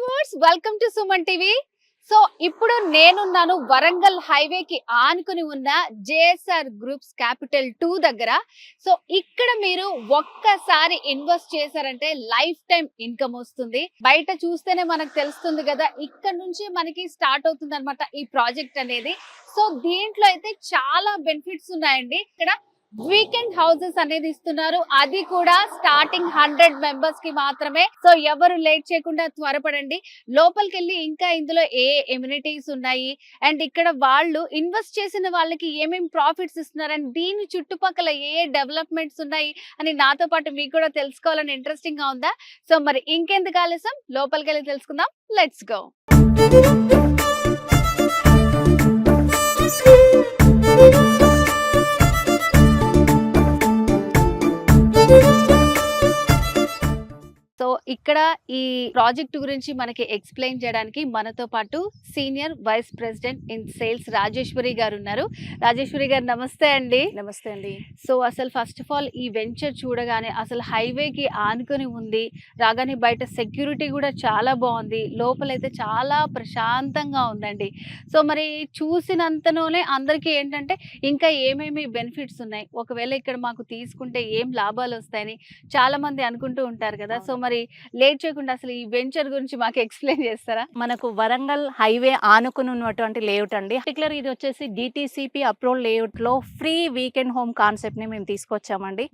Viewers, welcome to Suman TV. So ఇప్పుడు నేనున్నాను వరంగల్ హైవేకి ఆనుకుని ఉన్న జేఎస్ఆర్ గ్రూప్స్ క్యాపిటల్ 2 దగ్గర. సో ఇక్కడ మీరు ఒక్కసారి ఇన్వెస్ట్ చేశారంటే లైఫ్ టైం ఇన్కమ్ వస్తుంది. బయట చూస్తేనే మనకు తెలుస్తుంది కదా, ఇక్కడ నుంచి మనకి స్టార్ట్ అవుతుంది అనమాట ఈ ప్రాజెక్ట్ అనేది. సో దీంట్లో అయితే చాలా బెనిఫిట్స్ ఉన్నాయండి. ఇక్కడ వీకెండ్ హౌసెస్ అనేది ఇస్తున్నారు, అది కూడా స్టార్టింగ్ 100 మెంబర్స్ కి మాత్రమే. సో ఎవరు లేట్ చేయకుండా త్వరపడండి, లోపలికి వెళ్ళి ఇంకా ఇందులో ఏ ఎమ్యూనిటీస్ ఉన్నాయి అండ్ ఇక్కడ వాళ్ళు ఇన్వెస్ట్ చేసిన వాళ్ళకి ఏమేమి ప్రాఫిట్స్ ఇస్తున్నారు అండ్ దీని చుట్టుపక్కల ఏ డెవలప్మెంట్స్ ఉన్నాయి అని నాతో పాటు మీకు కూడా తెలుసుకోవాలని ఇంట్రెస్టింగ్ గా ఉందా? సో మరి ఇంకెందుకు ఆలస్యం, లోపలికి వెళ్ళి తెలుసుకుందాం. Let's go. సో ఇక్కడ ఈ ప్రాజెక్ట్ గురించి మనకి ఎక్స్ప్లెయిన్ చేయడానికి మనతో పాటు senior vice president in sales Rajeswari గారు ఉన్నారు. రాజేశ్వరి గారు నమస్తే అండి. నమస్తే అండి. సో అసలు ఫస్ట్ ఆఫ్ ఆల్ ఈ వెంచర్ చూడగానే అసలు హైవేకి ఆనుకొని ఉంది, రాగానే బయట సెక్యూరిటీ కూడా చాలా బాగుంది, లోపలైతే చాలా ప్రశాంతంగా ఉందండి. సో మరి చూసినంతలోనే అందరికీ ఏంటంటే ఇంకా ఏమేమి బెనిఫిట్స్ ఉన్నాయి, ఒకవేళ ఇక్కడ మాకు తీసుకుంటే ఏం లాభాలు వస్తాయని చాలా మంది అనుకుంటూ ఉంటారు కదా. సో మరి లేట్ చేయకుండా అసలు ఈ వెంచర్ గురించి మాకు ఎక్స్ప్లెయిన్ చేస్తారా? మనకు వరంగల్ హైవే ఆనుకుని ఉన్నటువంటి లేఅవుట్ అండి. పర్టికులర్ ఇది వచ్చేసి డిటిసిపి అప్రూవల్ లేఅవుట్ లో ఫ్రీ వీకెండ్ హోమ్ కాన్సెప్ట్ ని మేము తీసుకొచ్చామండి.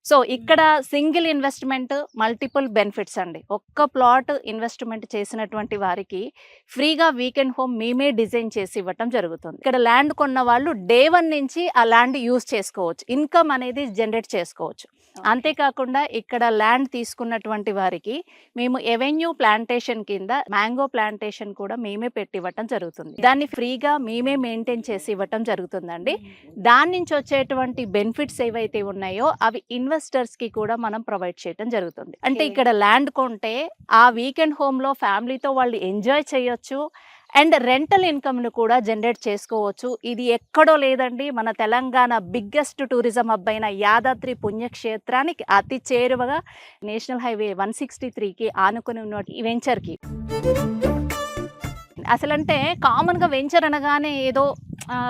సో ఇక్కడ సింగిల్ ఇన్వెస్ట్మెంట్ మల్టిపుల్ బెనిఫిట్స్ అండి. ఒక్క ప్లాట్ ఇన్వెస్ట్మెంట్ చేసినటువంటి వారికి ఫ్రీగా వీకెండ్ హోమ్ మేమే డిజైన్ చేసి ఇవ్వటం జరుగుతుంది. ఇక్కడ ల్యాండ్ కొన్న వాళ్ళు డే 1 నుంచి ఆ ల్యాండ్ యూజ్ చేసుకోవచ్చు, ఇన్కమ్ అనేది జనరేట్ చేసుకోవచ్చు. అంతేకాకుండా ఇక్కడ ల్యాండ్ తీసుకున్నటువంటి వారికి మేము ఎవెన్యూ ప్లాంటేషన్ కింద మ్యాంగో ప్లాంటేషన్ కూడా మేమే పెట్టి ఇవ్వటం జరుగుతుంది. దాన్ని ఫ్రీగా మేమే మెయింటైన్ చేసి ఇవ్వటం జరుగుతుందండి. దాని నుంచి వచ్చేటువంటి బెనిఫిట్స్ ఏవైతే ఉన్నాయో అవి ఇన్వెస్టర్స్ కి కూడా మనం ప్రొవైడ్ చేయడం జరుగుతుంది. అంటే ఇక్కడ ల్యాండ్ కొంటే ఆ వీకెండ్ హోమ్ లో ఫ్యామిలీతో వాళ్ళు ఎంజాయ్ చేయొచ్చు అండ్ రెంటల్ ఇన్కమ్ను కూడా జనరేట్ చేసుకోవచ్చు. ఇది ఎక్కడో లేదండి, మన తెలంగాణ బిగ్గెస్ట్ టూరిజం హబ్ అయిన యాదాద్రి పుణ్యక్షేత్రానికి అతి చేరువగా నేషనల్ హైవే 163కి ఆనుకుని ఉన్న ఈ వెంచర్కి. అసలంటే కామన్గా వెంచర్ అనగానే ఏదో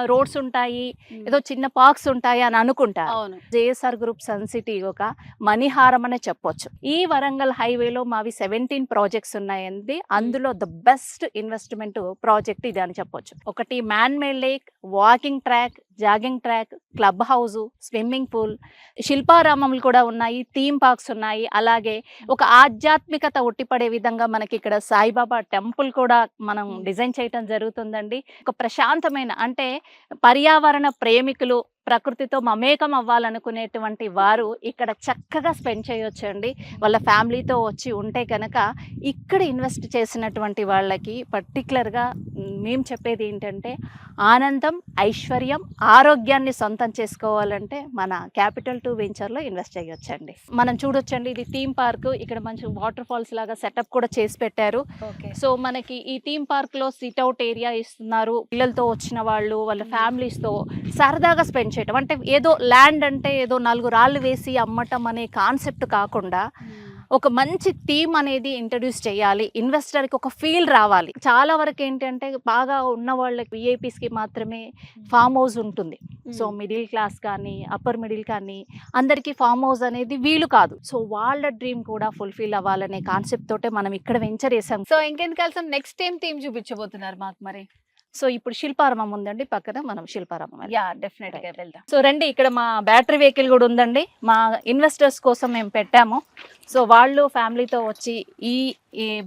రోడ్స్ ఉంటాయి, ఏదో చిన్న పార్క్స్ ఉంటాయి అని అనుకుంటారు. జేఎస్ఆర్ గ్రూప్ సన్ సిటీ ఒక మణిహారం అనే చెప్పొచ్చు. ఈ వరంగల్ హైవేలో మావి 17 ప్రాజెక్ట్స్ ఉన్నాయండి. అందులో ద బెస్ట్ ఇన్వెస్ట్మెంట్ ప్రాజెక్ట్ ఇది అని చెప్పొచ్చు. ఒకటి man made lake, walking track, jogging track, club house, swimming pool, శిల్పారామములు కూడా ఉన్నాయి, థీమ్ పార్క్స్ ఉన్నాయి. అలాగే ఒక ఆధ్యాత్మికత ఉట్టిపడే విధంగా మనకి ఇక్కడ సాయిబాబా టెంపుల్ కూడా మనం డిజైన్ చేయటం జరుగుతుందండి. ఒక ప్రశాంతమైన, అంటే పర్యావరణ ప్రేమికులు, ప్రకృతితో మమేకం అవ్వాలనుకునేటువంటి వారు ఇక్కడ చక్కగా స్పెండ్ చేయొచ్చు అండి. వాళ్ళ ఫ్యామిలీతో వచ్చి ఉంటే కనుక ఇక్కడ ఇన్వెస్ట్ చేసినటువంటి వాళ్ళకి పర్టికులర్గా మేము చెప్పేది ఏంటంటే ఆనందం, ఐశ్వర్యం, ఆరోగ్యాన్ని సొంతం చేసుకోవాలంటే మన క్యాపిటల్ 2 వెంచర్లో ఇన్వెస్ట్ చేయొచ్చండి. మనం చూడొచ్చండి, ఇది థీమ్ పార్క్. ఇక్కడ మంచి వాటర్ ఫాల్స్ లాగా సెటప్ కూడా చేసి పెట్టారు. సో మనకి ఈ థీమ్ పార్క్లో సిట్అవుట్ ఏరియా ఇస్తున్నారు. పిల్లలతో వచ్చిన వాళ్ళు వాళ్ళ ఫ్యామిలీస్తో సరదాగా స్పెండ్ చేయటం, అంటే ఏదో ల్యాండ్ అంటే ఏదో 4 రాళ్ళు వేసి అమ్మటం అనే కాన్సెప్ట్ కాకుండా ఒక మంచి థీమ్ అనేది ఇంట్రడ్యూస్ చేయాలి, ఇన్వెస్టర్కి ఒక ఫీల్ రావాలి. చాలా వరకు ఏంటంటే బాగా ఉన్న వాళ్ళకి విఐపీస్కి మాత్రమే ఫామ్ హౌస్ ఉంటుంది. సో మిడిల్ క్లాస్ కానీ అప్పర్ మిడిల్ కానీ అందరికీ ఫామ్ హౌస్ అనేది వీలు కాదు. సో వాళ్ళ డ్రీమ్ కూడా ఫుల్ఫిల్ అవ్వాలనే కాన్సెప్ట్ తోటే మనం ఇక్కడ వెంచర్ చేసాం. సో ఇంకెందుకు కలిసి నెక్స్ట్ థీమ్ చూపించబోతున్నారు మాకు మరి? సో ఇప్పుడు శిల్పారామం ఉందండి పక్కన, మనం శిల్పారామం డెఫినెట్ గా వెళ్దాం. సో రండి, ఇక్కడ మా బ్యాటరీ వెహికల్ కూడా ఉందండి. మా ఇన్వెస్టర్స్ కోసం మేము పెట్టాము. సో వాళ్ళు ఫ్యామిలీతో వచ్చి ఈ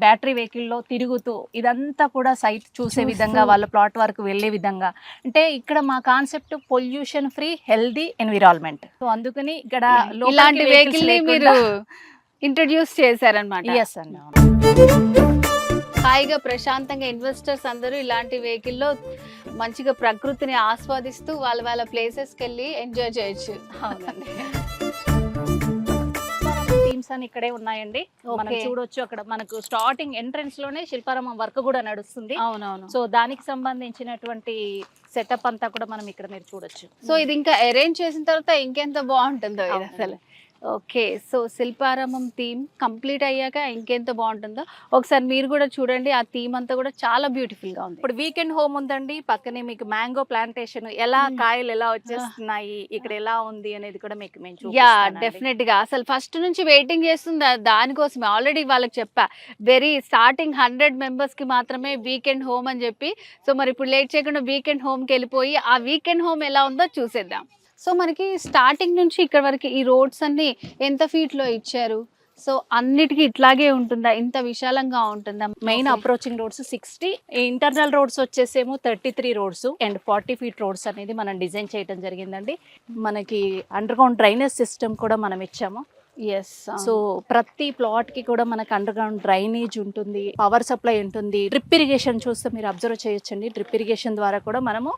బ్యాటరీ వెహికల్లో తిరుగుతూ ఇదంతా కూడా సైట్ చూసే విధంగా, వాళ్ళ ప్లాట్ వరకు వెళ్ళే విధంగా, అంటే ఇక్కడ మా concept pollution free healthy environment. So అందుకని ఇక్కడ ఇలాంటి వెహికల్ మీరు ఇంట్రడ్యూస్ చేశారనమాట. ఎస్ అండి. హాయిగా ప్రశాంతంగా ఇన్వెస్టర్స్ అందరూ ఇలాంటి వెహికల్లో మంచిగా ప్రకృతిని ఆస్వాదిస్తూ వాళ్ళ ప్లేసెస్కి వెళ్ళి ఎంజాయ్ చేయొచ్చు. థీమ్స్ అని ఇక్కడే ఉన్నాయండి, మనం చూడొచ్చు. అక్కడ మనకు స్టార్టింగ్ ఎంట్రన్స్ లోనే శిల్పారామం వర్క్ కూడా నడుస్తుంది. అవునవును. సో దానికి సంబంధించినటువంటి సెటప్ అంతా కూడా మనం ఇక్కడ మీరు చూడొచ్చు. సో ఇది ఇంకా అరేంజ్ చేసిన తర్వాత ఇంకెంత బాగుంటుందో అసలు. Okay, so Shilparamam theme complete అయ్యాక ఇంకెంత బాగుంటుందో ఒకసారి మీరు కూడా చూడండి. ఆ థీమ్ అంతా కూడా చాలా బ్యూటిఫుల్ గా ఉంది. ఇప్పుడు వీకెండ్ హోమ్ ఉందండి, పక్కనే మీకు మ్యాంగో ప్లాంటేషన్, ఎలా కాయలు ఎలా వచ్చేస్తున్నాయి, ఇక్కడ ఎలా ఉంది అనేది కూడా మీకు మేము యా, చూపిస్తానండి. డెఫినెట్ గా అసలు ఫస్ట్ నుంచి వెయిటింగ్ చేస్తుంది దానికోసమే. ఆల్రెడీ వాళ్ళకి చెప్పా, వెరీ స్టార్టింగ్ 100 మెంబర్స్ కి మాత్రమే వీకెండ్ హోమ్ అని చెప్పి. సో మరి ఇప్పుడు లేట్ చేయకుండా వీకెండ్ హోమ్ కి వెళ్ళిపోయి ఆ వీకెండ్ హోమ్ ఎలా ఉందో చూసేద్దాం. సో మనకి స్టార్టింగ్ నుంచి ఇక్కడ వరకు ఈ రోడ్స్ అన్ని ఎంత ఫీట్ లో ఇచ్చారు? సో అన్నిటికీ ఇట్లాగే ఉంటుందా? ఇంత విశాలంగా ఉంటుందా? Main approaching roads 60, internal roads వచ్చేసేమో 33 రోడ్స్ అండ్ 40 ఫీట్ రోడ్స్ అనేది మనం డిజైన్ చేయడం జరిగిందండి. మనకి అండర్ గ్రౌండ్ డ్రైనేజ్ సిస్టమ్ కూడా మనం ఇచ్చాము. ఎస్. సో ప్రతి ప్లాట్ కి కూడా మనకు అండర్ గ్రౌండ్ డ్రైనేజ్ ఉంటుంది, పవర్ సప్లై ఉంటుంది, డ్రిప్ ఇరిగేషన్ చూస్తే మీరు అబ్జర్వ్ చేయొచ్చండి. డ్రిప్ ఇరిగేషన్ ద్వారా కూడా మనము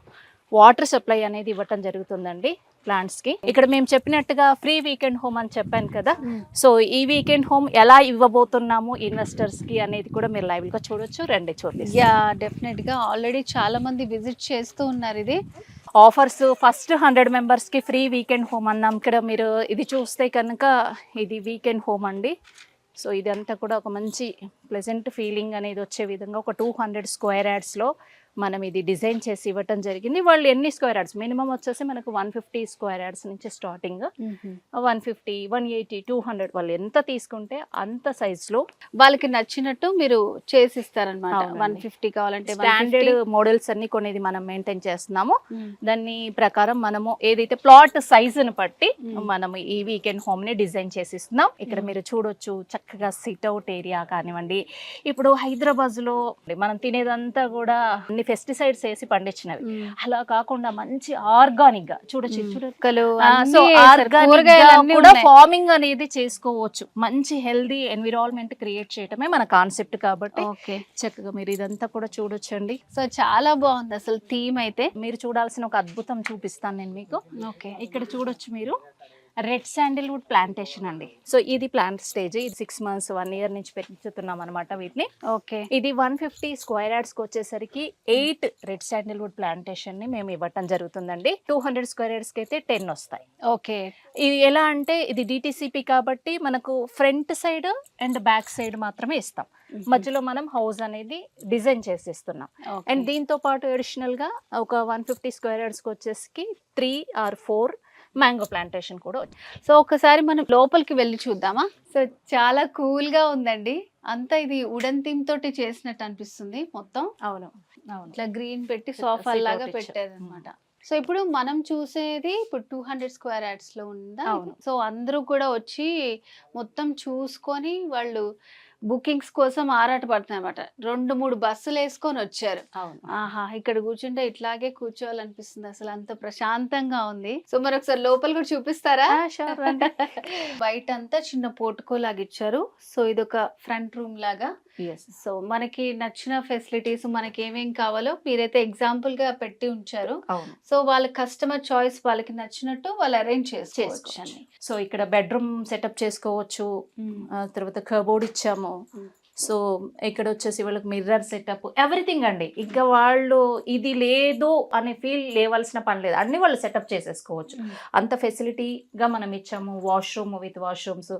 వాటర్ సప్లై అనేది ఇవ్వటం జరుగుతుందండి ప్లాంట్స్ కి. ఇక్కడ మేము చెప్పినట్టుగా ఫ్రీ వీకెండ్ హోమ్ అని చెప్పాను కదా. సో ఈ వీకెండ్ హోమ్ ఎలా ఇవ్వబోతున్నాము ఇన్వెస్టర్స్ కి అనేది కూడా మీరు లైవ్ గా చూడొచ్చు. రండి చూడండి. యా, డెఫినెట్ గా ఆల్రెడీ చాలా మంది విజిట్ చేస్తూ ఉన్నారు. ఇది ఆఫర్స్ ఫస్ట్ 100 మెంబర్స్ కి ఫ్రీ వీకెండ్ హోమ్ అన్నాం. ఇక్కడ మీరు ఇది చూస్తే కనుక ఇది వీకెండ్ హోమ్ అండి. సో ఇదంతా కూడా ఒక మంచి ప్లెజెంట్ ఫీలింగ్ అనేది వచ్చే విధంగా ఒక 200 స్క్వేర్ యార్డ్స్లో మనం ఇది డిజైన్ చేసి ఇవ్వటం జరిగింది. వాళ్ళు ఎన్ని స్క్వేర్ యార్డ్స్, మినిమం వచ్చేసి మనకు 150 స్క్వేర్ యార్డ్స్ నుంచి స్టార్టింగ్ 150, 180, 200 వాళ్ళు ఎంత తీసుకుంటే అంత సైజులో వాళ్ళకి నచ్చినట్టు మీరు చేసిస్తారనమాట. అవునండి. 150 కావాలంటే స్టాండర్డ్ మోడల్స్ అన్ని కొనేది మనం మెయింటైన్ చేస్తున్నాము. దాన్ని ప్రకారం మనము ఏదైతే ప్లాట్ సైజుని బట్టి మనము ఈ వీకెండ్ హోమ్ ని డిజైన్ చేసి ఇస్తున్నాం. ఇక్కడ మీరు చూడొచ్చు చక్కగా సిట్అవుట్ ఏరియా కానివ్వండి. ఇప్పుడు హైదరాబాద్ లో మనం తినేదంతా కూడా అన్ని పెస్టిసైడ్స్ వేసి పండించినవి, అలా కాకుండా మంచి ఆర్గానిక్ గా చూడొచ్చు. సో ఆర్గానిక్ కూడా ఫార్మింగ్ అనేది చేసుకోవచ్చు. మంచి హెల్దీ ఎన్విరాన్మెంట్ క్రియేట్ చేయటమే మన కాన్సెప్ట్ కాబట్టి చక్కగా మీరు ఇదంతా కూడా చూడొచ్చండి. సో చాలా బాగుంది అసలు థీమ్ అయితే. మీరు చూడాల్సిన ఒక అద్భుతం చూపిస్తాను నేను మీకు. ఓకే, ఇక్కడ చూడొచ్చు మీరు రెడ్ శాండిల్వుడ్ ప్లాంటేషన్ అండి. సో ఇది ప్లాంట్ స్టేజ్, ఇది 6 months 1 year నుంచి పెంచుతున్నాం అనమాట వీటిని. ఓకే, ఇది 150 స్క్వేర్ యార్డ్స్కి వచ్చేసరికి 8 రెడ్ శాండిల్వుడ్ ప్లాంటేషన్ ని మేము ఇవ్వటం జరుగుతుందండి. 200 స్క్వేర్ యార్డ్స్కి అయితే 10 వస్తాయి. ఓకే, ఇది ఎలా అంటే ఇది డిటిసిపి కాబట్టి మనకు front side and back side మాత్రమే ఇస్తాం. మధ్యలో మనం హౌస్ అనేది డిజైన్ చేసి ఇస్తున్నాం. అండ్ దీంతో పాటు అడిషనల్ గా ఒక 150 స్క్వేర్ యార్డ్స్కి వచ్చేసి 3 or 4 మ్యాంగో ప్లాంటేషన్ కూడా. సో ఒకసారి మనం లోపలికి వెళ్ళి చూద్దామా? సో చాలా కూల్ గా ఉందండి. అంతా ఇది వుడెన్ థీమ్ తోటి చేసినట్టు అనిపిస్తుంది మొత్తం. అవును అవును, ఇట్లా గ్రీన్ పెట్టి సోఫా లాగా పెట్టారు అనమాట. సో ఇప్పుడు మనం చూసేది ఇప్పుడు 200 స్క్వేర్ యార్డ్స్ లో ఉందా? సో అందరూ కూడా వచ్చి మొత్తం చూసుకొని వాళ్ళు బుకింగ్స్ కోసం ఆరాట పడుతున్నాయి అనమాట. 2-3 బస్సులు వేసుకొని వచ్చారు. ఆహా, ఇక్కడ కూర్చుంటే ఇట్లాగే కూర్చోవాలనిపిస్తుంది. అసలు అంత ప్రశాంతంగా ఉంది. సో మరి ఒకసారి లోపల కూడా చూపిస్తారా? బయట అంతా చిన్న పోర్టుకో లాగా ఇచ్చారు. సో ఇదొక ఫ్రంట్ రూమ్ లాగా. సో మనకి నచ్చిన ఫెసిలిటీస్ మనకి ఏమేం కావాలో మీరైతే ఎగ్జాంపుల్ గా పెట్టి ఉంచారు. సో వాళ్ళ కస్టమర్ చాయిస్ వాళ్ళకి నచ్చినట్టు వాళ్ళు అరేంజ్ చేసుకోవచ్చు. సో ఇక్కడ బెడ్రూమ్ సెటప్ చేసుకోవచ్చు. తర్వాత కబోర్డ్ ఇచ్చాము. సో ఇక్కడ వచ్చేసి వాళ్ళకి మిర్రర్ సెటప్, ఎవ్రీథింగ్ అండి. ఇంకా వాళ్ళు ఇది లేదు అనే ఫీల్ లేవాల్సిన పని లేదు, అన్ని వాళ్ళు సెటప్ చేసేసుకోవచ్చు. అంత ఫెసిలిటీగా మనం ఇచ్చాము. వాష్రూమ్ విత్ వాష్రూమ్స్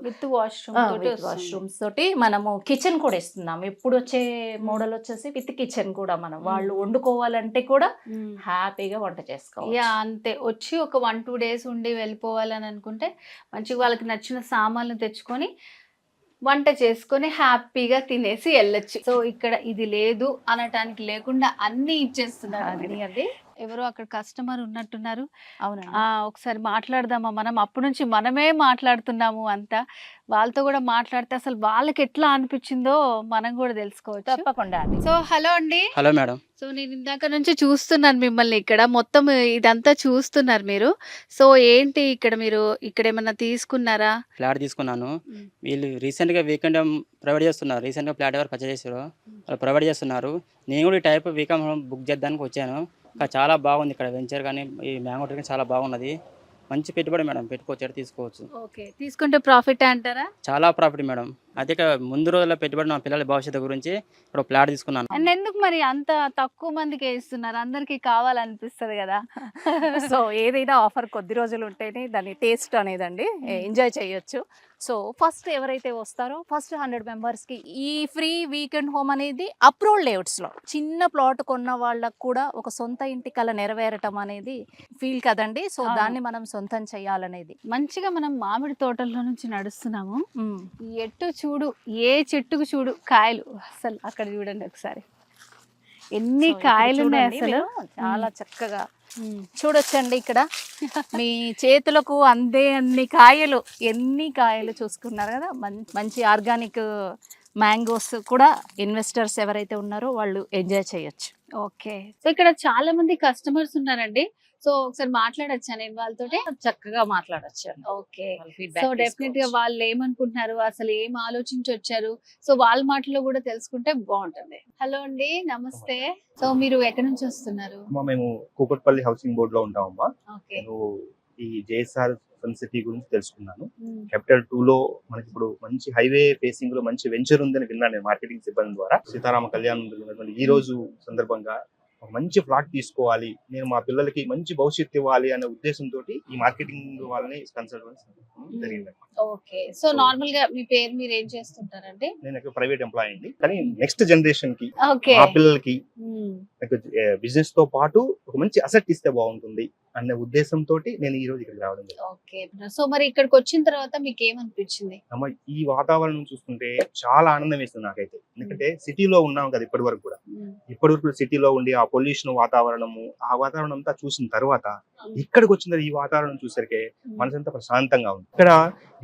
తోటి మనము కిచెన్ కూడా ఇస్తున్నాము. ఇప్పుడు వచ్చే మోడల్ వచ్చేసి విత్ కిచెన్ కూడా మనం వాళ్ళు వండుకోవాలంటే కూడా హ్యాపీగా వంట చేసుకోవాలి. అంతే, వచ్చి ఒక 1-2 days ఉండి వెళ్ళిపోవాలని అనుకుంటే మంచిగా వాళ్ళకి నచ్చిన సామాన్లు తెచ్చుకొని వంట చేసుకొని హ్యాపీగా తినేసి వెళ్ళొచ్చు. సో ఇక్కడ ఇది లేదు అనటానికి లేకుండా అన్ని ఇచ్చేస్తున్నారు. ఎవరో అక్కడ కస్టమర్ ఉన్నట్టున్నారు. అవునా, ఒకసారి మాట్లాడదామా? మనం అప్పటి నుంచి మనమే మాట్లాడుతున్నాము అంతా. వాళ్ళతో కూడా మాట్లాడితే అసలు వాళ్ళకి ఎట్లా అనిపించిందో మనం కూడా తెలుసుకోవచ్చు. తప్పకుండా అండి. సో హలో అండి. Hello madam. సో నేను ఇందాక నుంచి చూస్తున్నాను మిమ్మల్ని. ఇక్కడ మొత్తం ఇదంతా చూస్తున్నారు మీరు. సో ఏంటి ఇక్కడ మీరు ఇక్కడ ఏమన్నా తీసుకున్నారా? ఫ్లాట్ తీసుకున్నాను. వీళ్ళు రీసెంట్గా వీకెండ్ ప్రొవైడ్ చేస్తున్నారు. రీసెంట్గా ఫ్లాట్ ఎవరు పర్చేస్ చేశారు వాళ్ళు ప్రొవైడ్ చేస్తున్నారు. నేను కూడా ఈ టైప్ వీకెండ్ బుక్ చేద్దానికి వచ్చాను. ఇంకా చాలా బాగుంది ఇక్కడ వెంచర్ కానీ ఈ మ్యాంగో ట్రీ చాలా బాగున్నది. మంచి పెట్టుబడి మేడం, పెట్టుకోవచ్చు, తీసుకోవచ్చు. ఓకే, తీసుకుంటే ప్రాఫిట్ అంటారా? చాలా ప్రాఫిట్ మేడం. అయితే ఇక ముందు రోజుల్లో పెట్టుబడి నా పిల్లల భవిష్యత్తు గురించి ఇక్కడ ప్లాట్ తీసుకున్నాను. అండ్ ఎందుకు మరి అంత తక్కువ మందికి వేస్తున్నారు? అందరికి కావాలనిపిస్తుంది కదా. సో ఏదైనా ఆఫర్ కొద్ది రోజులు ఉంటేనే దాని టేస్ట్ అనేదండి ఎంజాయ్ చేయొచ్చు. సో ఫస్ట్ ఎవరైతే వస్తారో ఫస్ట్ 100 మెంబర్స్కి ఈ ఫ్రీ వీకెండ్ హోమ్ అనేది అప్రూవ్డ్ లేఅవుట్స్లో చిన్న ప్లాట్ కొన్న వాళ్ళకు కూడా ఒక సొంత ఇంటి కల నెరవేరటం అనేది ఫీల్ కదండి. సో అవును. దాన్ని మనం సొంతం చేయాలనేది. మంచిగా మనం మామిడి తోటల్లో నుంచి నడుస్తున్నాము. ఎట్టు చూడు, ఏ చెట్టుకు చూడు కాయలు. అసలు అక్కడ చూడండి ఒకసారి ఎన్ని సో ఇక్కడ కాయలు ఉన్నాయి చూడండి అసలు. మీరు, చాలా చక్కగా చూడొచ్చండి. ఇక్కడ మీ చేతులకు అందే అన్ని కాయలు, ఎన్ని కాయలు చూసుకున్నారు కదా. మంచి ఆర్గానిక్ మ్యాంగోస్ కూడా ఇన్వెస్టర్స్ ఎవరైతే ఉన్నారో వాళ్ళు ఎంజాయ్ చేయొచ్చు. ఓకే, సో ఇక్కడ చాలా మంది కస్టమర్స్ ఉన్నారండి. సో ఒకసారి మాట్లాడొచ్చా నేను వాళ్ళతోటి? చక్కగా మాట్లాడొచ్చు. ఓకే, సో డెఫినెట్ గా వాళ్ళు ఏమనుకుంటున్నారు, అసలు ఏం ఆలోచించి వచ్చారు, సో వాళ్ళ మాటలో కూడా తెలుసుకుంటే బాగుంటుంది. హలో అండి, నమస్తే. సో మీరు ఎక్కడి నుంచి వస్తున్నారు? మేము కూకట్పల్లి హౌసింగ్ బోర్డ్ లో ఉంటామమ్మా. ఓకే. నేను ఈ జేఎస్ఆర్ సన్ సిటీ గురించి తెలుసుకున్నాను. క్యాపిటల్ 2 లో మనకి ఇప్పుడు మంచి హైవే ఫేసింగ్ లో మంచి వెంచర్ ఉందని విన్నాను నేను మార్కెటింగ్ సిబ్బంది ద్వారా. సీతారామ కళ్యాణం జరిగినటువంటి ఈ రోజు సందర్భంగా ఒక మంచి ప్లాట్ తీసుకోవాలి, నేను మా పిల్లలకి మంచి భవిష్యత్తు ఇవ్వాలి అనే ఉద్దేశంతో ఈ మార్కెటింగ్ వాళ్ళని కన్సల్ట్ జరిగింది. ఓకే, సో నార్మల్ గా మీ పేరు మీరు ఏం చేస్తుంటారంటే? నేను ప్రైవేట్ ఎంప్లాయీ అండి, కానీ నెక్స్ట్ జనరేషన్ కి ఓకే, మా పిల్లలకి బిజినెస్ తో పాటు ఒక మంచి అసెట్ ఇస్తే బాగుంటుంది అనే ఉద్దేశంతో నేను ఈ రోజు ఇక్కడికి రావడం జరిగింది. ఓకే, సో మరి ఇక్కడికి వచ్చిన తర్వాత మీకు ఏమనిపించింది? అమ్మ, ఈ వాతావరణం చూస్తుంటే చాలా ఆనందం వేస్తుంది నాకైతే. ఎందుకంటే సిటీలో ఉన్నాం కదా ఇప్పటి వరకు కూడా, సిటీలో ఉండి ఆ పొల్యూషన్ వాతావరణము, ఆ వాతావరణం అంతా చూసిన తర్వాత ఇక్కడికి వచ్చిన ఈ వాతావరణం చూసరికే మనసంతా ప్రశాంతంగా ఉంది. ఇక్కడ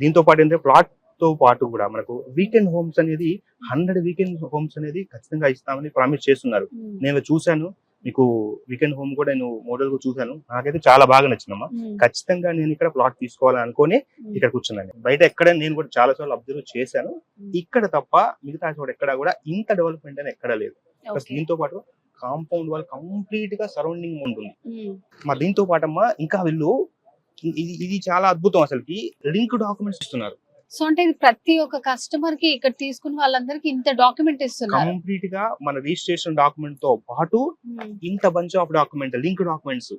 దీంతో పాటు ఏంటంటే ప్లాట్ తో పాటు కూడా మనకు వీకెండ్ హోమ్స్ అనేది 100 వీకెండ్ హోమ్స్ అనేది ఖచ్చితంగా ఇస్తామని ప్రామిస్ చేస్తున్నారు. నేను చూశాను, మీకు వీకెండ్ హోమ్ కూడా నేను మోడల్ గా చూశాను, నాకైతే చాలా బాగా నచ్చిందమ్మా. ఖచ్చితంగా నేను ఇక్కడ ప్లాట్ తీసుకోవాలని అనుకుని ఇక్కడ కూర్చున్నాను. బయట ఎక్కడ నేను కూడా చాలా సార్లు అబ్జర్వ్ చేశాను, ఇక్కడ తప్ప మిగతా చోట ఎక్కడ కూడా ఇంత డెవలప్మెంట్ అని ఎక్కడా లేదు. దీంతో పాటు కాంపౌండ్ వాల్ కంప్లీట్ గా సరౌండింగ్ ఉంటుంది. మా దీంతో పాటమ్మా ఇంకా వీళ్ళు ఇది చాలా అద్భుతం, అసలుకి లింక్ డాక్యుమెంట్స్ ఇస్తున్నారు. సో అంటే ఇది ప్రతి ఒక్క కస్టమర్ కి ఇక్కడ తీసుకున్న వాళ్ళందరికి ఇంత డాక్యుమెంట్ ఇస్తున్నారు. కంప్లీట్ గా మన రిజిస్ట్రేషన్ డాక్యుమెంట్ తో పాటు ఇంత bunch of document, link documents,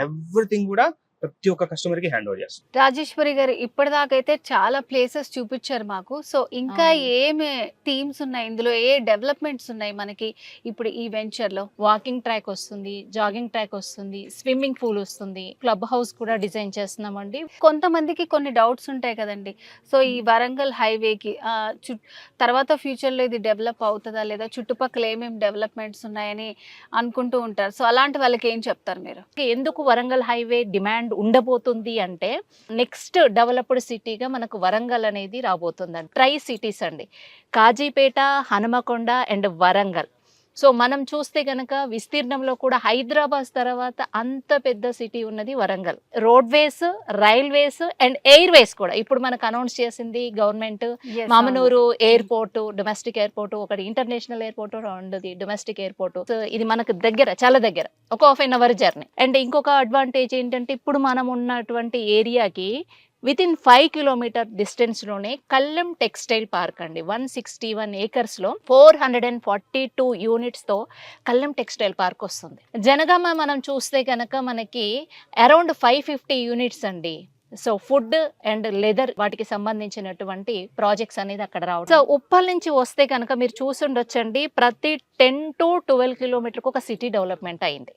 everything కూడా ప్రతి ఒక్క కస్టమర్ కి హ్యాండ్ ఓవర్ చేస్తాం. రాజేశ్వరి గారు ఇప్పటిదాకైతే చాలా ప్లేసెస్ చూపించారు మాకు. సో ఇంకా ఏమి థీమ్స్ ఉన్నాయి ఇందులో, ఏ డెవలప్మెంట్స్ ఉన్నాయి మనకి ఇప్పుడు ఈ వెంచర్ లో? వాకింగ్ ట్రాక్ వస్తుంది, జాగింగ్ ట్రాక్ వస్తుంది, స్విమ్మింగ్ పూల్ వస్తుంది, క్లబ్ హౌస్ కూడా డిజైన్ చేస్తున్నామండి. కొంతమందికి కొన్ని డౌట్స్ ఉంటాయి కదండి. సో ఈ వరంగల్ హైవేకి తర్వాత ఫ్యూచర్ లో ఇది డెవలప్ అవుతుందా లేదా, చుట్టుపక్కల ఏమేమి డెవలప్మెంట్స్ ఉన్నాయని అనుకుంటూ ఉంటారు. సో అలాంటి వాళ్ళకి ఏం చెప్తారు మీరు? ఎందుకు వరంగల్ హైవే డిమాండ్ ఉండబోతుంది అంటే, నెక్స్ట్ డెవలప్డ్ సిటీగా మనకు వరంగల్ అనేది రాబోతుందండి. ట్రై సిటీస్ అండి, కాజీపేట, హనుమకొండ అండ్ వరంగల్. సో మనం చూస్తే కనుక విస్తీర్ణంలో కూడా హైదరాబాద్ తర్వాత అంత పెద్ద సిటీ ఉన్నది Warangal. Roadways, railways and Airways కూడా ఇప్పుడు మనకు అనౌన్స్ చేసింది government. Mamnoor airport, domestic airport, ఒకటి ఇంటర్నేషనల్ ఎయిర్పోర్ట్, రెండోది డొమెస్టిక్ ఎయిర్పోర్ట్. సో ఇది మనకు దగ్గర, చాలా దగ్గర, ఒక ½ an hour జర్నీ. అండ్ ఇంకొక అడ్వాంటేజ్ ఏంటంటే, ఇప్పుడు మనం ఉన్నటువంటి ఏరియాకి వితిన్ 5 కిలోమీటర్ డిస్టెన్స్ లోనే కల్లెం టెక్స్టైల్ పార్క్ అండి. 161 acres లో 442 యూనిట్స్ తో కల్లెం టెక్స్టైల్ పార్క్ వస్తుంది. జనగామ మనం చూస్తే కనుక మనకి అరౌండ్ 550 యూనిట్స్ అండి. సో ఫుడ్ అండ్ లెదర్ వాటికి సంబంధించినటువంటి ప్రాజెక్ట్స్ అనేది అక్కడ రావడం. సో ఉప్పల్ నుంచి వస్తే కనుక మీరు చూసుండొచ్చండి, ప్రతి 10 to 12 కిలోమీటర్కి ఒక సిటీ డెవలప్మెంట్ అయింది.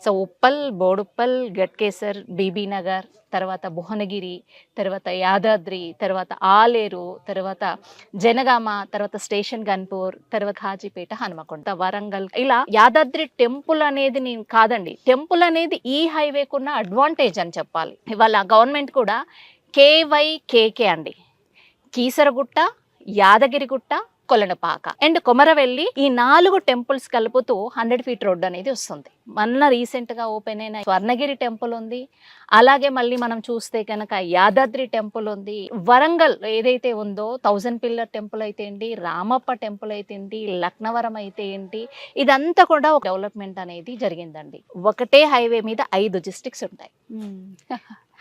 సో ఉప్పల్, బోడుప్పల్, గట్కేసర్, బీబీ నగర్, తర్వాత భువనగిరి, తర్వాత యాదాద్రి, తర్వాత ఆలేరు, తర్వాత జనగామ, తర్వాత స్టేషన్ గన్పూర్, తర్వాత కాజీపేట, హనుమకొండ, వరంగల్. ఇలా యాదాద్రి టెంపుల్ అనేది నేను కాదండి, టెంపుల్ అనేది ఈ హైవేకున్న అడ్వాంటేజ్ అని చెప్పాలి. ఇవాళ గవర్నమెంట్ కూడా KYKK అండి, కీసరగుట్ట, యాదగిరిగుట్ట, కొలనపాక అండ్ కొమరవెల్లి, ఈ 4 టెంపుల్స్ కలుపుతూ 100 feet రోడ్ అనేది వస్తుంది. మొన్న రీసెంట్ గా ఓపెన్ అయిన స్వర్ణగిరి టెంపుల్ ఉంది. అలాగే మళ్ళీ మనం చూస్తే కనుక యాదాద్రి టెంపుల్ ఉంది. వరంగల్ ఏదైతే ఉందో 1000 pillar టెంపుల్ అయితే ఏంటి, రామప్ప టెంపుల్ అయితే ఏంటి, లక్నవరం అయితే ఏంటి, ఇదంతా కూడా ఒక డెవలప్మెంట్ అనేది జరిగిందండి. ఒకటే హైవే మీద 5 districts ఉంటాయి.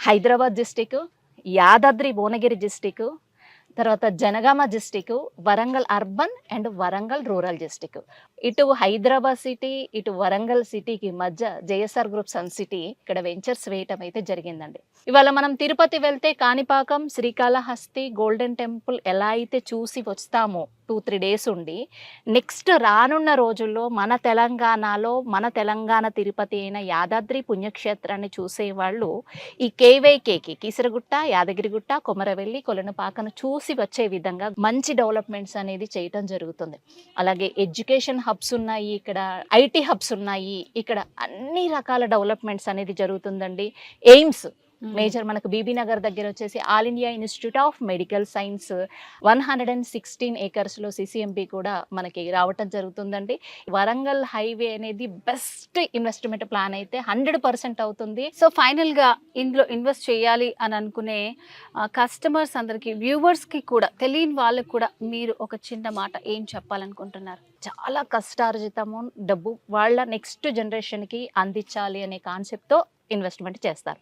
హైదరాబాద్ డిస్టిక్, యాదాద్రి భువనగిరి డిస్టిక్, తర్వాత Janagama district, Warangal urban and Warangal rural district. ఇటు హైదరాబాద్ సిటీ, ఇటు వరంగల్ సిటీకి మధ్య జేఎస్ఆర్ గ్రూప్ సన్ సిటీ ఇక్కడ వెంచర్స్ వేయటం అయితే జరిగిందండి. ఇవాళ మనం తిరుపతి వెళ్తే కాణిపాకం, శ్రీకాళహస్తి, గోల్డెన్ టెంపుల్ ఎలా అయితే చూసి వస్తామో 2-3 days ఉండి, నెక్స్ట్ రానున్న రోజుల్లో మన తెలంగాణలో మన తెలంగాణ తిరుపతి అయిన యాదాద్రి పుణ్యక్షేత్రాన్ని చూసేవాళ్ళు ఈ కేవైకేకి కీసరగుట్ట, యాదగిరిగుట్ట, కొమరవెల్లి, కొలనుపాకను చూసి వచ్చే విధంగా మంచి డెవలప్మెంట్స్ అనేది చేయటం జరుగుతుంది. అలాగే ఎడ్యుకేషన్ హబ్స్ ఉన్నాయి, ఇక్కడ ఐటీ హబ్స్ ఉన్నాయి, ఇక్కడ అన్ని రకాల డెవలప్మెంట్స్ అనేది జరుగుతుందండి. ఎయిమ్స్ మేజర్ మనకు బీబీ నగర్ దగ్గర వచ్చేసి all India institute of medical science 116 acres లో సిసిఎంపి కూడా మనకి రావటం జరుగుతుందండి. వరంగల్ హైవే అనేది బెస్ట్ ఇన్వెస్ట్మెంట్ ప్లాన్ అయితే 100% అవుతుంది. సో ఫైనల్ గా ఇందులో ఇన్వెస్ట్ చేయాలి అని అనుకునే కస్టమర్స్ అందరికి, వ్యూవర్స్ కి కూడా, తెలియని వాళ్ళకి కూడా మీరు ఒక చిన్న మాట ఏం చెప్పాలనుకుంటున్నారు? చాలా కష్టార్జితము డబ్బు వాళ్ళ నెక్స్ట్ జనరేషన్కి అందించాలి అనే కాన్సెప్ట్తో ఇన్వెస్ట్మెంట్ చేస్తారు.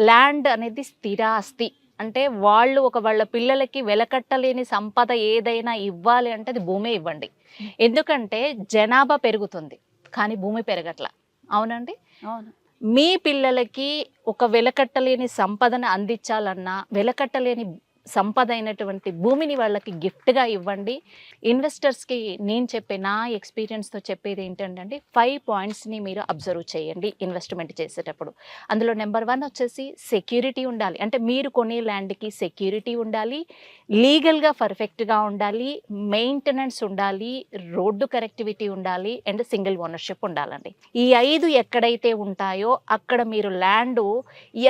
ల్యాండ్ అనేది స్థిరాస్తి, అంటే వాళ్ళు వాళ్ళ పిల్లలకి వెలకట్టలేని సంపద ఏదైనా ఇవ్వాలి అంటే అది భూమే ఇవ్వండి. ఎందుకంటే జనాభా పెరుగుతుంది కానీ భూమి పెరగట్ల, అవునండి? అవును. మీ పిల్లలకి ఒక వెలకట్టలేని సంపదను అందించాలన్నా వెలకట్టలేని సంపద అయినటువంటి భూమిని వాళ్ళకి గిఫ్ట్గా ఇవ్వండి. ఇన్వెస్టర్స్కి నేను చెప్పే నా ఎక్స్పీరియన్స్తో చెప్పేది ఏంటంటే 5 pointsని మీరు అబ్జర్వ్ చేయండి ఇన్వెస్ట్మెంట్ చేసేటప్పుడు. అందులో నెంబర్ 1 వచ్చేసి సెక్యూరిటీ ఉండాలి. అంటే మీరు కొనే ల్యాండ్కి సెక్యూరిటీ ఉండాలి, లీగల్గా పర్ఫెక్ట్గా ఉండాలి, మెయింటెనెన్స్ ఉండాలి, రోడ్డు కనెక్టివిటీ ఉండాలి, అండ్ సింగిల్ ఓనర్షిప్ ఉండాలండి. ఈ 5 ఎక్కడైతే ఉంటాయో అక్కడ మీరు ల్యాండ్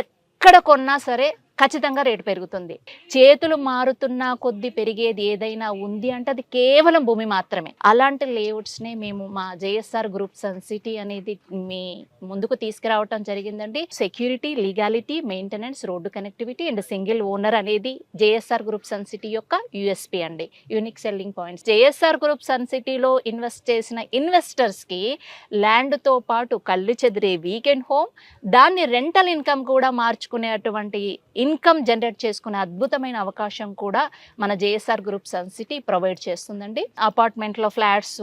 ఎక్కడ కొన్నా సరే ఖచ్చితంగా రేటు పెరుగుతుంది. చేతులు మారుతున్న కొద్ది పెరిగేది ఏదైనా ఉంది అంటే అది కేవలం భూమి మాత్రమే. అలాంటి లేఅవుట్స్నే మేము మా జేఎస్ఆర్ గ్రూప్ సన్ సిటీ అనేది మీ ముందుకు తీసుకురావటం జరిగిందండి. Security, legality, maintenance, road connectivity and single owner అనేది జేఎస్ఆర్ గ్రూప్ సన్ సిటీ యొక్క యూఎస్పీ అండి, unique selling points. JSR group Sun సిటీలో ఇన్వెస్ట్ చేసిన ఇన్వెస్టర్స్కి ల్యాండ్తో పాటు కళ్ళు చెదిరే వీకెండ్ హోమ్, దాన్ని రెంటల్ ఇన్కమ్ కూడా మార్చుకునేటువంటి ఇన్కమ్ జనరేట్ చేసుకునే అద్భుతమైన అవకాశం కూడా మన JSR group Sun City provide చేస్తుందండి. అపార్ట్మెంట్లో ఫ్లాట్స్,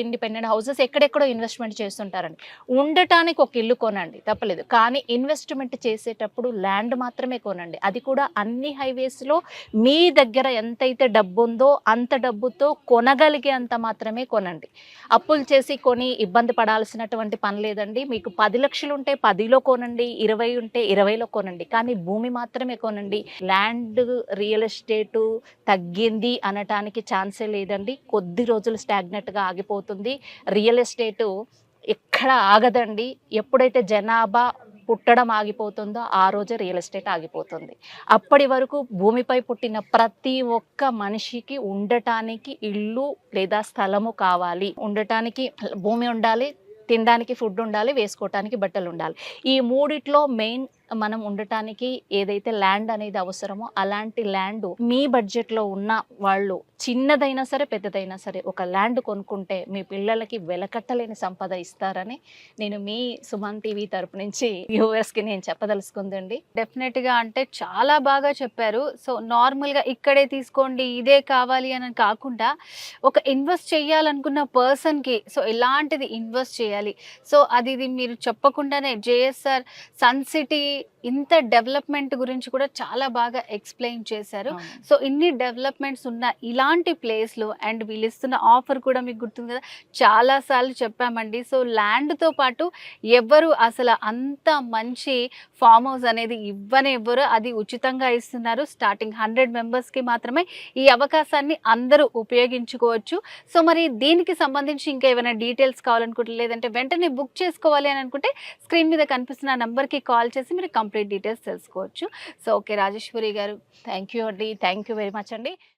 ఇండిపెండెంట్ హౌసెస్ ఎక్కడెక్కడో ఇన్వెస్ట్మెంట్ చేస్తుంటారండి. ఉండటానికి ఒక ఇల్లు కొనండి, తప్పలేదు, కానీ ఇన్వెస్ట్మెంట్ చేసేటప్పుడు ల్యాండ్ మాత్రమే కొనండి. అది కూడా అన్ని హైవేస్లో మీ దగ్గర ఎంతైతే డబ్బు ఉందో అంత డబ్బుతో కొనగలిగే అంత మాత్రమే కొనండి. అప్పులు చేసి కొని ఇబ్బంది పడాల్సినటువంటి పని లేదండి. మీకు 10 లక్షలు ఉంటే 10లో కొనండి, 20 ఉంటే 20లో కొనండి, కానీ భూమి మాత్రమే కొనండి. ల్యాండ్ రియల్ ఎస్టేట్ తగ్గింది అనటానికి ఛాన్సే లేదండి. కొద్ది రోజులు స్టాగ్నెట్గా ఆగిపోతుంది. రియల్ ఎస్టేట్ ఎక్కడ ఆగదండి. ఎప్పుడైతే జనాభా పుట్టడం ఆగిపోతుందో ఆ రోజే రియల్ ఎస్టేట్ ఆగిపోతుంది. అప్పటి వరకు భూమిపై పుట్టిన ప్రతి ఒక్క మనిషికి ఉండటానికి ఇల్లు లేదా స్థలము కావాలి. ఉండటానికి భూమి ఉండాలి, తినడానికి ఫుడ్ ఉండాలి, వేసుకోవటానికి బట్టలు ఉండాలి. ఈ మూడిట్లో మెయిన్ మనం ఉండటానికి ఏదైతే ల్యాండ్ అనేది అవసరమో అలాంటి ల్యాండ్ మీ బడ్జెట్లో ఉన్న వాళ్ళు చిన్నదైనా సరే పెద్దదైనా సరే ఒక ల్యాండ్ కొనుక్కుంటే మీ పిల్లలకి వెలకట్టలేని సంపద ఇస్తారని నేను మీ సుమన్ టీవీ తరపు నుంచి వ్యూవర్స్కి నేను చెప్పదలుచుకుందండి. డెఫినెట్గా, అంటే చాలా బాగా చెప్పారు. సో నార్మల్గా ఇక్కడే తీసుకోండి, ఇదే కావాలి అని కాకుండా ఒక ఇన్వెస్ట్ చేయాలనుకున్న పర్సన్కి సో ఎలాంటిది ఇన్వెస్ట్ చేయాలి, సో ఇది మీరు చెప్పకుండానే జేఎస్ఆర్ సన్ సిటీ ఇంత డెవలప్మెంట్ గురించి కూడా చాలా బాగా ఎక్స్ప్లెయిన్ చేశారు. సో ఇన్ని డెవలప్మెంట్స్ ఉన్న ఇలాంటి ప్లేస్లో అండ్ వీళ్ళు ఇస్తున్న ఆఫర్ కూడా మీకు గుర్తుంది కదా, చాలాసార్లు చెప్పామండి. సో ల్యాండ్తో పాటు ఎవరు అసలు అంత మంచి ఫామ్ హౌస్ అనేది ఇవ్వరు, అది ఉచితంగా ఇస్తున్నారు. స్టార్టింగ్ 100 మెంబర్స్కి మాత్రమే ఈ అవకాశాన్ని అందరూ ఉపయోగించుకోవచ్చు. సో మరి దీనికి సంబంధించి ఇంకా ఏమైనా డీటెయిల్స్ కావాలనుకుంటే, లేదంటే వెంటనే బుక్ చేసుకోవాలి అని అనుకుంటే స్క్రీన్ మీద కనిపిస్తున్న నంబర్కి కాల్ చేసి మీరు కంప్లీట్ డీటెయిల్స్ తెలుసుకోవచ్చు. సో ఓకే రాజేశ్వరి గారు, థ్యాంక్ యూ అండి, థ్యాంక్ యూ వెరీ మచ్ అండి.